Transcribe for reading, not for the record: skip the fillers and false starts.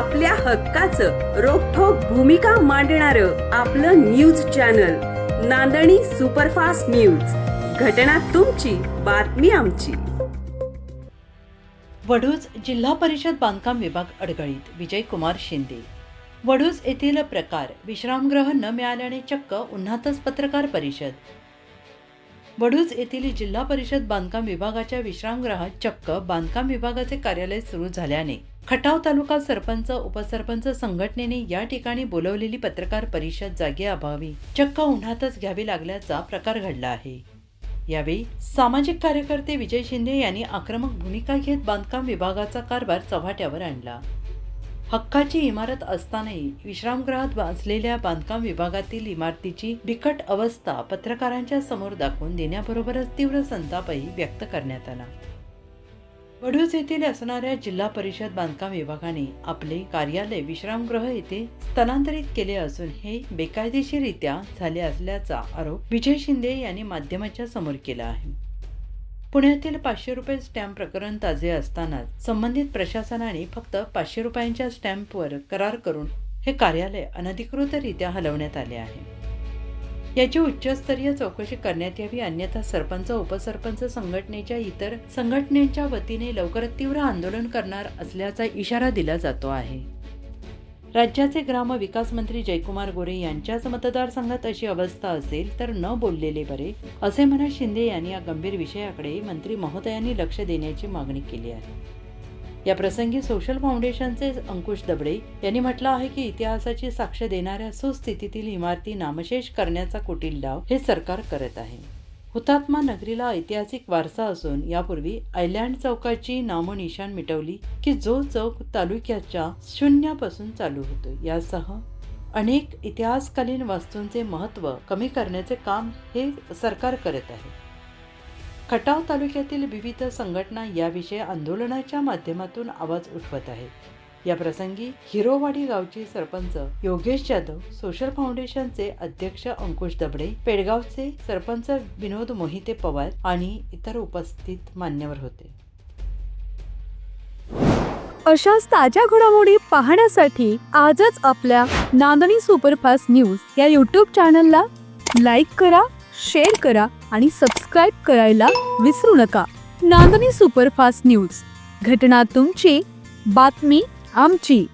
आपल्या हक्काचं रोखठोक भूमिका मांडणारं आपलं न्यूज चॅनल नांदणी सुपरफास्ट न्यूज. घटना तुमची, बातमी आमची. वडूज जिल्हा परिषद बांधकाम विभाग अडगळीत. विजयकुमार शिंदे. वडूज येथील प्रकार विश्रामगृह न मिळाल्याने चक्क उन्हातच पत्रकार परिषद. वडूज येथील जिल्हा परिषद बांधकाम विभागाच्या विश्रामगृहात चक्क बांधकाम विभागाचे कार्यालय सुरू झाल्याने खटाव तालुका सरपंच उपसरपंच संघटनेने या ठिकाणी बोलवलेली पत्रकार परिषद जागेअभावी चक्क उन्हातच घ्यावी लागल्याचा प्रकार घडला आहे. यावेळी सामाजिक कार्यकर्ते विजय शिंदे यांनी आक्रमक भूमिका घेत बांधकाम विभागाचा कारभार चव्हाट्यावर आणला. हक्काची इमारत असतानाही विश्रामगृहात असलेल्या बांधकाम विभागातील इमारतीची बिकट अवस्था पत्रकारांच्या समोर दाखवून देण्याबरोबरच तीव्र संतापही व्यक्त करण्यात आला. वडूज येथील असणाऱ्या जिल्हा परिषद बांधकाम विभागाने आपले कार्यालय विश्रामगृह येथे स्थलांतरित केले असून हे बेकायदेशीररित्या झाले असल्याचा आरोप विजय शिंदे यांनी माध्यमाच्या समोर केला आहे. पुण्यातील 500 रुपये स्टॅम्प प्रकरण ताजे असताना संबंधित प्रशासनाने फक्त 500 रुपयांच्या स्टॅम्पवर करार करून हे कार्यालय अनधिकृतरित्या हलवण्यात आले आहे. याची उच्चस्तरीय चौकशी करण्यात यावी, अन्यथा सरपंच उपसरपंच संघटनेच्या इतर संघटनेच्या वतीने लवकरच तीव्र आंदोलन करणार असल्याचा इशारा दिला जातो आहे. राज्याचे ग्रामविकास मंत्री जयकुमार गोरे यांच्याच मतदारसंघात अशी अवस्था असेल तर न बोललेले बरे, असे म्हणत शिंदे यांनी या गंभीर विषयाकडे मंत्री महोदयांनी लक्ष देण्याची मागणी केली आहे. या प्रसंगी सोशल फाउंडेशनचे अंकुश दबडे यांनी म्हटलं आहे की इतिहासाची साक्ष देणाऱ्या सुस्थितीतील इमारती नामशेष करण्याचा कुटील डाव हे सरकार करत आहे. हुतात्मा नगरीला ऐतिहासिक वारसा असून यापूर्वी आयलँड चौकाची नामोनिशाण मिटवली की जो चौक तालुक्याच्या शून्यापासून चालू होतो. यासह अनेक इतिहासकालीन वास्तूंचे महत्त्व कमी करण्याचे काम हे सरकार करत आहे. खटाव तालुक्यातील विविध संघटना याविषयी आंदोलनाच्या माध्यमातून आवाज उठवत आहेत. या प्रसंगी हिरोवाडी गावचे सरपंच योगेश जाधव, सोशल फाउंडेशनचे अध्यक्ष अंकुश दबडे, पेडगावचे सरपंच विनोद मोहिते पवार आणि इतर उपस्थित मान्यवर होते. अशाच ताज्या घडामोडी पाहण्यासाठी आजच आपल्या नांदणी सुपरफास्ट न्यूज या YouTube चॅनलला लाईक करा, शेअर करा आणि सबस्क्राईब करायला विसरू नका. नांदणी सुपरफास्ट न्यूज. घटना तुमची, बातमी आमची.